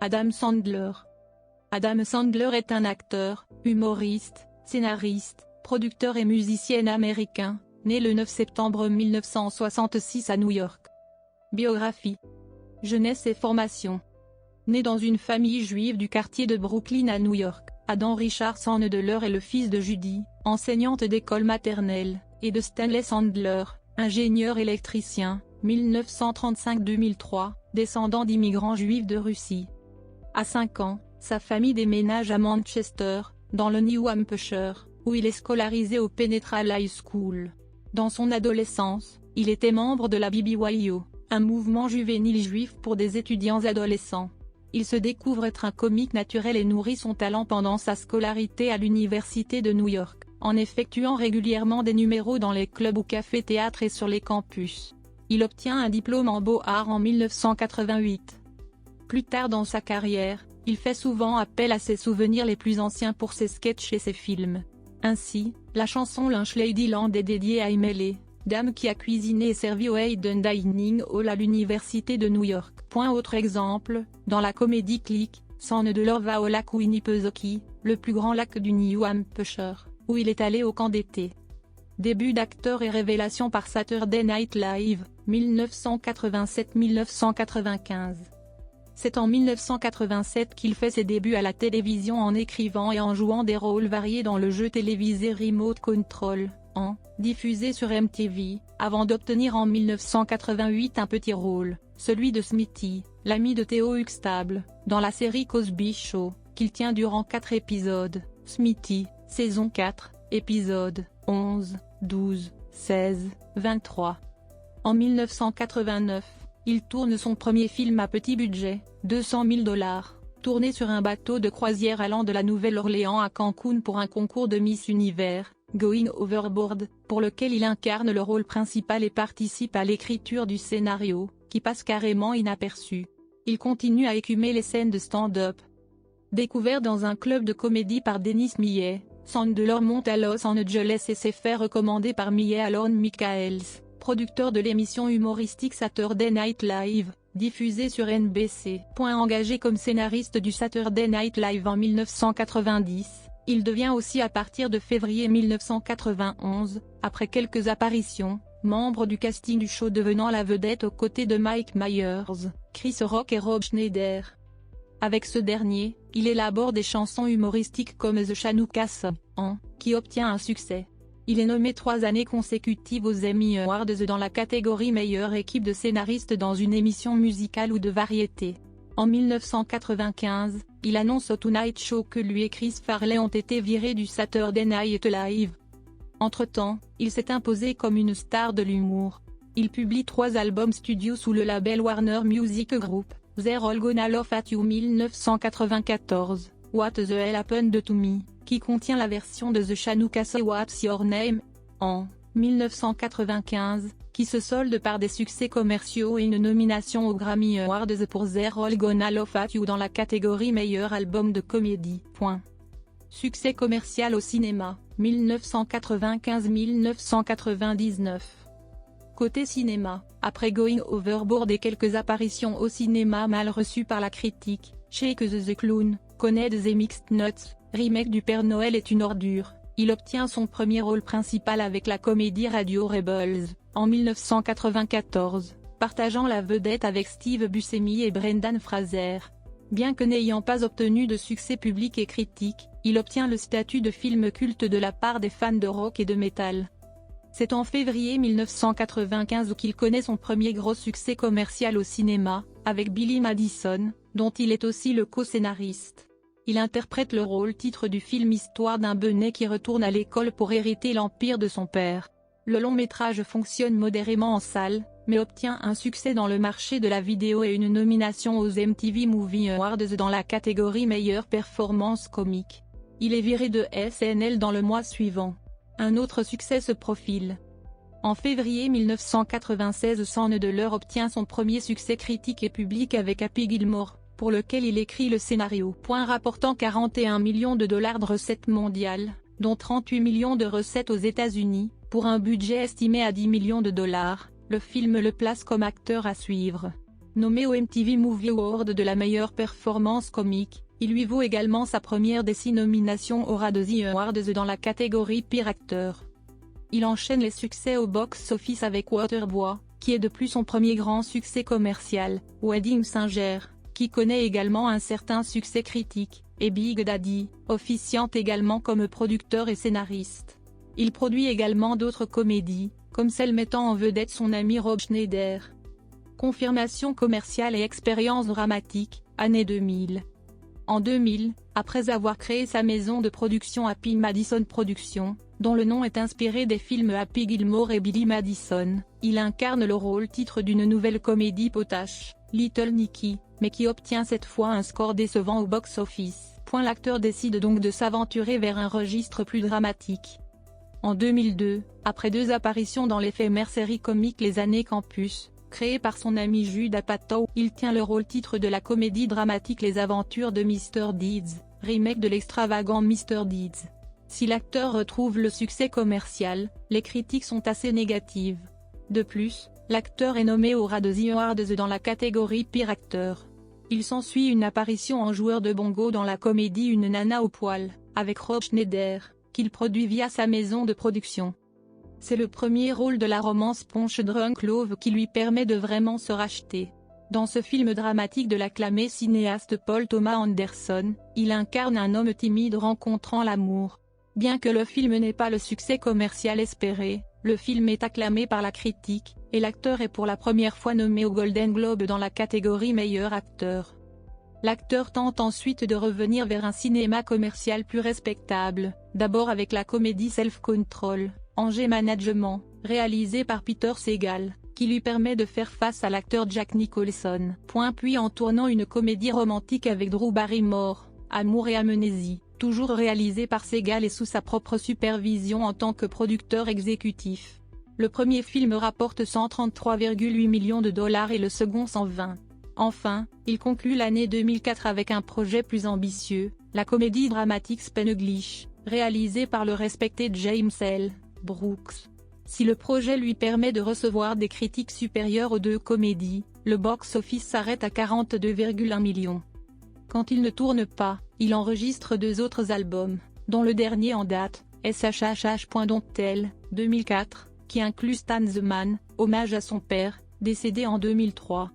Adam Sandler. Adam Sandler est un acteur, humoriste, scénariste, producteur et musicien américain, né le 9 septembre 1966 à New York. Biographie. Jeunesse et formation. Né dans une famille juive du quartier de Brooklyn à New York, Adam Richard Sandler est le fils de Judy, enseignante d'école maternelle, et de Stanley Sandler, ingénieur électricien, 1935-2003, descendant d'immigrants juifs de Russie. À 5 ans, sa famille déménage à Manchester, dans le New Hampshire, où il est scolarisé au Penetral High School. Dans son adolescence, il était membre de la BBYO, un mouvement juvénile juif pour des étudiants adolescents. Il se découvre être un comique naturel et nourrit son talent pendant sa scolarité à l'université de New York, en effectuant régulièrement des numéros dans les clubs ou cafés-théâtres et sur les campus. Il obtient un diplôme en beaux-arts en 1988. Plus tard dans sa carrière, il fait souvent appel à ses souvenirs les plus anciens pour ses sketchs et ses films. Ainsi, la chanson Lunch Ladyland est dédiée à Emily, dame qui a cuisiné et servi au Hayden Dining Hall à l'université de New York. Autre exemple, dans la comédie Click, Sandler va au lac Winnipesaukee, le plus grand lac du New Hampshire, où il est allé au camp d'été. Début d'acteur et révélation par Saturday Night Live, 1987-1995. C'est en 1987 qu'il fait ses débuts à la télévision en écrivant et en jouant des rôles variés dans le jeu télévisé Remote Control, diffusé sur MTV, avant d'obtenir en 1988 un petit rôle, celui de Smitty, l'ami de Theo Huxtable, dans la série Cosby Show, qu'il tient durant 4 épisodes. Smitty, saison 4, épisodes 11, 12, 16, 23. En 1989, il tourne son premier film à petit budget, 200 000 $, tourné sur un bateau de croisière allant de la Nouvelle-Orléans à Cancun pour un concours de Miss Univers, Going Overboard, pour lequel il incarne le rôle principal et participe à l'écriture du scénario, qui passe carrément inaperçu. Il continue à écumer les scènes de stand-up. Découvert dans un club de comédie par Dennis Millet, Sandler monte à Los Angeles et s'est fait recommander par Millet à Lorne Michaels, producteur de l'émission humoristique Saturday Night Live, diffusée sur NBC. Engagé comme scénariste du Saturday Night Live en 1990, il devient aussi à partir de février 1991, après quelques apparitions, membre du casting du show devenant la vedette aux côtés de Mike Myers, Chris Rock et Rob Schneider. Avec ce dernier, il élabore des chansons humoristiques comme The Chanukah Song, qui obtient un succès. Il est nommé 3 années consécutives aux Emmy Awards dans la catégorie meilleure équipe de scénaristes dans une émission musicale ou de variété. En 1995, il annonce au Tonight Show que lui et Chris Farley ont été virés du Saturday Night Live. Entre-temps, il s'est imposé comme une star de l'humour. Il publie 3 albums studio sous le label Warner Music Group, They're All Gonna Laugh at You 1994, What the Hell Happened to Me, qui contient la version de The Chanukah Song What's Your Name, en 1995, qui se solde par des succès commerciaux et une nomination aux Grammy Awards pour They're All Gonna Laugh at You dans la catégorie meilleur album de comédie. Succès commercial au cinéma, 1995-1999. Côté cinéma, après Going Overboard et quelques apparitions au cinéma mal reçues par la critique, Shake the Clown, connaît The Mixed Nuts, remake du Père Noël est une ordure, il obtient son premier rôle principal avec la comédie Radio Rebels, en 1994, partageant la vedette avec Steve Buscemi et Brendan Fraser. Bien que n'ayant pas obtenu de succès public et critique, il obtient le statut de film culte de la part des fans de rock et de métal. C'est en février 1995 qu'il connaît son premier gros succès commercial au cinéma, avec Billy Madison, dont il est aussi le co-scénariste. Il interprète le rôle titre du film Histoire d'un benêt qui retourne à l'école pour hériter l'empire de son père. Le long-métrage fonctionne modérément en salle, mais obtient un succès dans le marché de la vidéo et une nomination aux MTV Movie Awards dans la catégorie meilleure performance comique. Il est viré de SNL dans le mois suivant. Un autre succès se profile. En février 1996, Sandler obtient son premier succès critique et public avec Happy Gilmore, pour lequel il écrit le scénario. Rapportant 41 millions de dollars de recettes mondiales, dont 38 millions de recettes aux États-Unis, pour un budget estimé à 10 millions de dollars, le film le place comme acteur à suivre. Nommé au MTV Movie Award de la meilleure performance comique, il lui vaut également sa première des 6 nominations au The Awards dans la catégorie Pire acteur. Il enchaîne les succès au box-office avec Waterboy, qui est de plus son premier grand succès commercial, Wedding Singer, qui connaît également un certain succès critique, et Big Daddy, officiant également comme producteur et scénariste. Il produit également d'autres comédies, comme celle mettant en vedette son ami Rob Schneider. Confirmation commerciale et expérience dramatique, année 2000. En 2000, après avoir créé sa maison de production Happy Madison Productions, dont le nom est inspiré des films Happy Gilmore et Billy Madison, il incarne le rôle-titre d'une nouvelle comédie potache, Little Nicky, mais qui obtient cette fois un score décevant au box-office. L'acteur décide donc de s'aventurer vers un registre plus dramatique. En 2002, après 2 apparitions dans l'éphémère série comique Les Années Campus, créée par son ami Judd Apatow, il tient le rôle-titre de la comédie dramatique Les Aventures de Mr. Deeds, remake de l'extravagant Mr. Deeds. Si l'acteur retrouve le succès commercial, les critiques sont assez négatives. De plus, l'acteur est nommé au The Awards dans la catégorie Pire acteur. Il s'ensuit une apparition en joueur de bongo dans la comédie Une nana au poil, avec Rob Schneider, qu'il produit via sa maison de production. C'est le premier rôle de la romance Punch Drunk Love qui lui permet de vraiment se racheter. Dans ce film dramatique de l'acclamé cinéaste Paul Thomas Anderson, il incarne un homme timide rencontrant l'amour. Bien que le film n'ait pas le succès commercial espéré, le film est acclamé par la critique, et l'acteur est pour la première fois nommé au Golden Globe dans la catégorie meilleur acteur. L'acteur tente ensuite de revenir vers un cinéma commercial plus respectable, d'abord avec la comédie Self-Control, Anger Management, réalisée par Peter Segal, qui lui permet de faire face à l'acteur Jack Nicholson. Puis en tournant une comédie romantique avec Drew Barrymore, Amour et Amnésie, toujours réalisée par Segal et sous sa propre supervision en tant que producteur exécutif. Le premier film rapporte 133,8 millions de dollars et le second 120. Enfin, il conclut l'année 2004 avec un projet plus ambitieux, la comédie dramatique Spanglish, réalisée par le respecté James L. Brooks. Si le projet lui permet de recevoir des critiques supérieures aux 2 comédies, le box-office s'arrête à 42,1 millions. Quand il ne tourne pas, il enregistre 2 autres albums, dont le dernier en date, SHHH.Don'Tell, 2004, qui inclut Stan the Man, hommage à son père, décédé en 2003.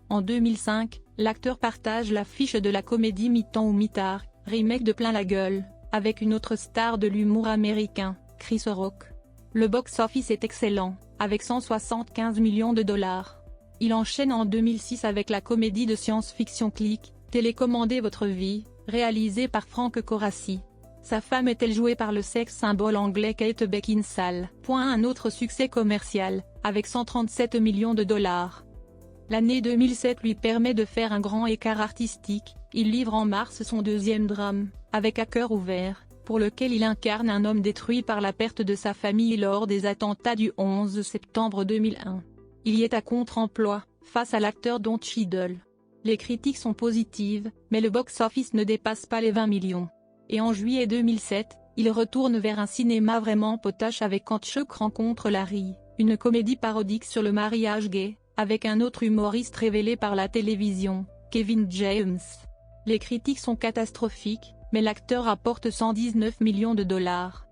En 2005, l'acteur partage l'affiche de la comédie Mi-temps ou Mi-tard, remake de Plein la gueule, avec une autre star de l'humour américain, Chris Rock. Le box-office est excellent, avec 175 millions de dollars. Il enchaîne en 2006 avec la comédie de science-fiction Click, Télécommandez votre vie, réalisée par Frank Coraci. Sa femme est-elle jouée par le sex symbole anglais Kate Beckinsale. Un autre succès commercial, avec 137 millions de dollars. L'année 2007 lui permet de faire un grand écart artistique, il livre en mars son 2e drame, avec À cœur ouvert, pour lequel il incarne un homme détruit par la perte de sa famille lors des attentats du 11 septembre 2001. Il y est à contre-emploi, face à l'acteur Don Cheadle. Les critiques sont positives, mais le box-office ne dépasse pas les 20 millions. Et en juillet 2007, il retourne vers un cinéma vraiment potache avec Quand Chuck rencontre Larry, une comédie parodique sur le mariage gay, avec un autre humoriste révélé par la télévision, Kevin James. Les critiques sont catastrophiques, mais l'acteur rapporte 119 millions de dollars.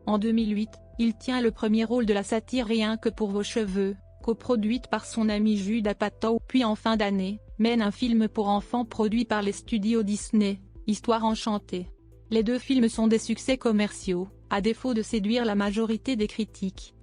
En 2008, il tient le premier rôle de la satire Rien que pour vos cheveux, coproduite par son ami Judd Apatow. Puis en fin d'année, mène un film pour enfants produit par les studios Disney, Histoire enchantée. Les 2 films sont des succès commerciaux, à défaut de séduire la majorité des critiques.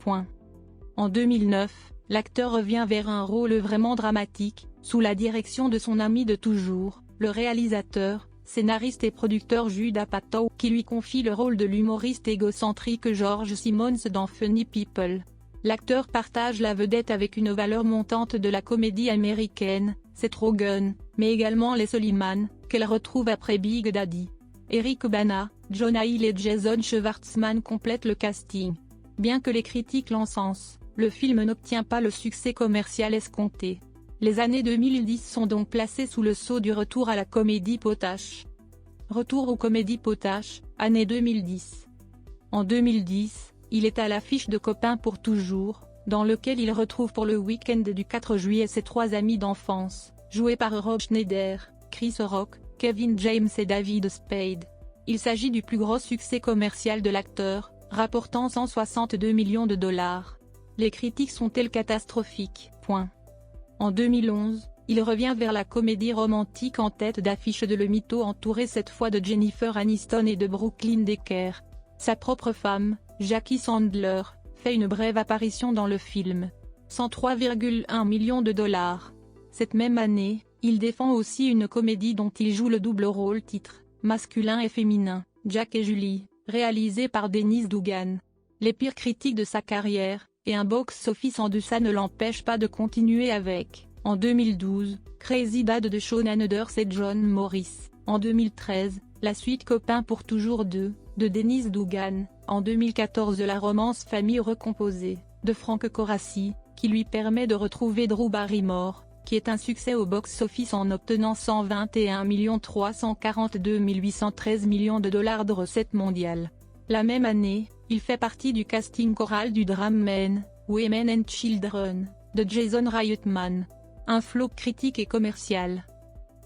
En 2009, l'acteur revient vers un rôle vraiment dramatique, sous la direction de son ami de toujours, le réalisateur, scénariste et producteur Judd Apatow, qui lui confie le rôle de l'humoriste égocentrique George Simmons dans Funny People. L'acteur partage la vedette avec une valeur montante de la comédie américaine, Seth Rogen, mais également les Soliman, qu'elle retrouve après Big Daddy. Eric Bana, Jonah Hill et Jason Schwartzman complètent le casting. Bien que les critiques l'encensent, le film n'obtient pas le succès commercial escompté. Les années 2010 sont donc placées sous le sceau du retour à la comédie potache. Retour aux comédies potaches, année 2010. En 2010, il est à l'affiche de Copains pour toujours, dans lequel il retrouve pour le week-end du 4 juillet ses 3 amis d'enfance, joués par Rob Schneider, Chris Rock, Kevin James et David Spade. Il s'agit du plus gros succès commercial de l'acteur, rapportant 162 millions de dollars. Les critiques sont-elles catastrophiques? En 2011, il revient vers la comédie romantique en tête d'affiche de Le Mytho, entouré cette fois de Jennifer Aniston et de Brooklyn Decker. Sa propre femme, Jackie Sandler, fait une brève apparition dans le film. 103,1 millions de dollars. Cette même année, il défend aussi une comédie dont il joue le double rôle titre, masculin et féminin, Jack et Julie, réalisée par Dennis Dugan. Les pires critiques de sa carrière, et un box-office en deçà ne l'empêchent pas de continuer avec, en 2012, Crazy Dad de Shawn Anders et John Morris, en 2013, la suite Copains pour toujours 2, de Dennis Dugan, en 2014 la romance Famille recomposée, de Frank Coraci, qui lui permet de retrouver Drew Barrymore, qui est un succès au box-office en obtenant 121 342 813 millions de dollars de recettes mondiales. La même année, il fait partie du casting choral du drame Men, Women and Children, de Jason Reitman. Un flop critique et commercial.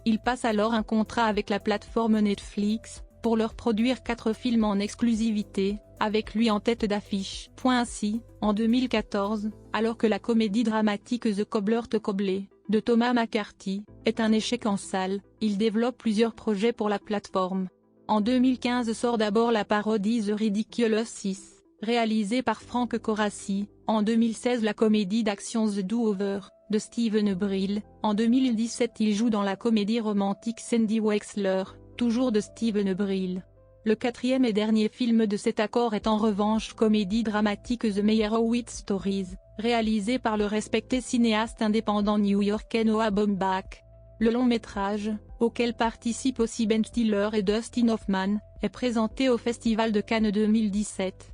Il passe alors un contrat avec la plateforme Netflix, pour leur produire 4 films en exclusivité, avec lui en tête d'affiche. Ainsi, en 2014, alors que la comédie dramatique The Cobbler to Cobbler, de Thomas McCarthy, est un échec en salle, il développe plusieurs projets pour la plateforme. En 2015 sort d'abord la parodie The Ridiculous 6, réalisée par Frank Coraci, en 2016 la comédie d'action The Do-Over, de Steven Brill, en 2017 il joue dans la comédie romantique Sandy Wexler, toujours de Steven Brill. Le 4e et dernier film de cet accord est en revanche comédie dramatique The Meyerowitz Stories, réalisé par le respecté cinéaste indépendant new-yorkais Noah Baumbach. Le long-métrage, auquel participent aussi Ben Stiller et Dustin Hoffman, est présenté au Festival de Cannes 2017.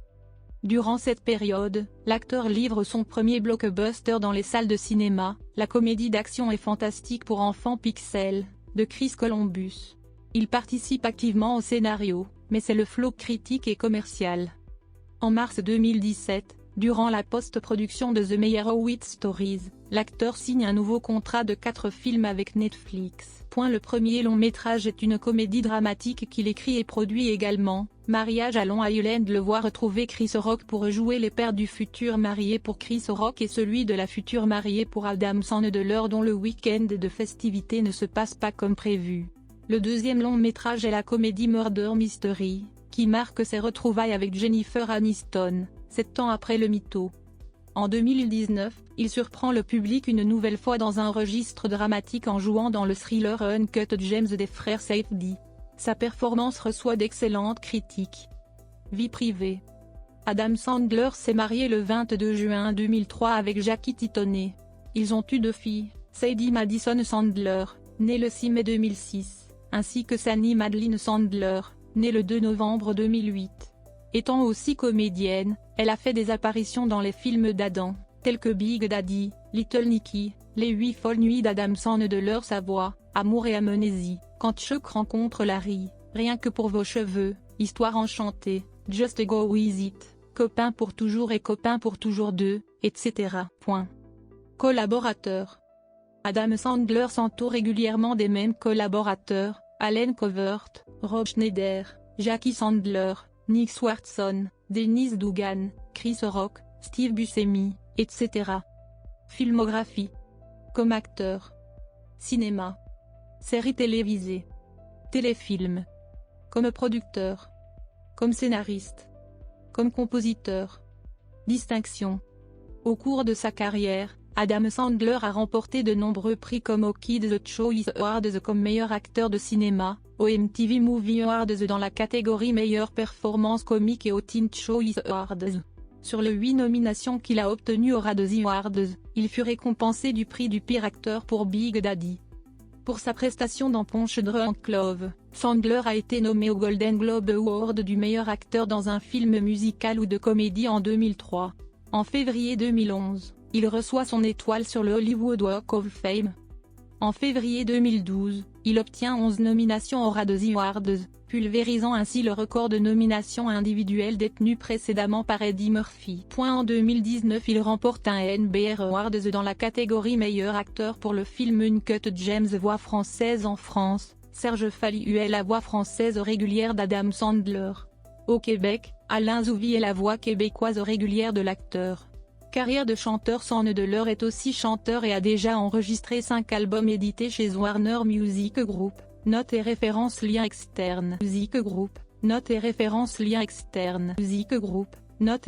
Durant cette période, l'acteur livre son premier blockbuster dans les salles de cinéma, la comédie d'action et fantastique pour enfants Pixel, de Chris Columbus. Il participe activement au scénario, mais c'est le flop critique et commercial. En mars 2017, durant la post-production de The Meyerowitz Stories, l'acteur signe un nouveau contrat de 4 films avec Netflix. Le premier long-métrage est une comédie dramatique qu'il écrit et produit également. Mariage à Long Island le voit retrouver Chris Rock pour jouer les pères du futur marié pour Chris Rock et celui de la future mariée pour Adam Sandler dont le week-end de festivités ne se passe pas comme prévu. Le deuxième long-métrage est la comédie Murder Mystery, qui marque ses retrouvailles avec Jennifer Aniston, 7 ans après Le Mytho. En 2019, il surprend le public une nouvelle fois dans un registre dramatique en jouant dans le thriller Uncut Gems des frères Safdie. Sa performance reçoit d'excellentes critiques. Vie privée. Adam Sandler s'est marié le 22 juin 2003 avec Jackie Titoney. Ils ont eu 2 filles, Sadie Madison Sandler, née le 6 mai 2006, ainsi que Sandy Madeline Sandler, née le 2 novembre 2008. Étant aussi comédienne, elle a fait des apparitions dans les films d'Adam, tels que Big Daddy, Little Nicky, Les 8 folles nuits d'Adam Sandler, Sa voix, Amour et Amnésie, Quand Chuck rencontre Larry, Rien que pour vos cheveux, Histoire enchantée, Just Go With It, Copains pour toujours et Copains pour toujours 2, etc. Collaborateurs. Adam Sandler s'entoure régulièrement des mêmes collaborateurs, Allen Covert, Rob Schneider, Jackie Sandler, Nick Swardson, Dennis Dugan, Chris Rock, Steve Buscemi, etc. Filmographie. Comme acteur. Cinéma. Séries télévisées. Téléfilm. Comme producteur. Comme scénariste. Comme compositeur. Distinction. Au cours de sa carrière, Adam Sandler a remporté de nombreux prix comme aux Kids Choice Awards comme meilleur acteur de cinéma, aux MTV Movie Awards dans la catégorie meilleure performance comique et aux Teen Choice Awards. Sur les 8 nominations qu'il a obtenues aux Razzie Awards, il fut récompensé du prix du pire acteur pour Big Daddy. Pour sa prestation dans Punch Drunk Love, Sandler a été nommé au Golden Globe Award du meilleur acteur dans un film musical ou de comédie en 2003. En février 2011, il reçoit son étoile sur le Hollywood Walk of Fame. En février 2012, il obtient 11 nominations aux Razzie Awards, pulvérisant ainsi le record de nominations individuelles détenu précédemment par Eddie Murphy. En 2019 il remporte un NBR Awards dans la catégorie meilleur acteur pour le film Uncut Gems. Voix française en France, Serge Falliou est la voix française régulière d'Adam Sandler. Au Québec, Alain Zouvi est la voix québécoise régulière de l'acteur. Carrière de chanteur, Sanne Deleur est aussi chanteur et a déjà enregistré 5 albums édités chez Warner Music Group. Notes et références liens externes. Music Group. Notes et références liens externes. Music Group. Notes et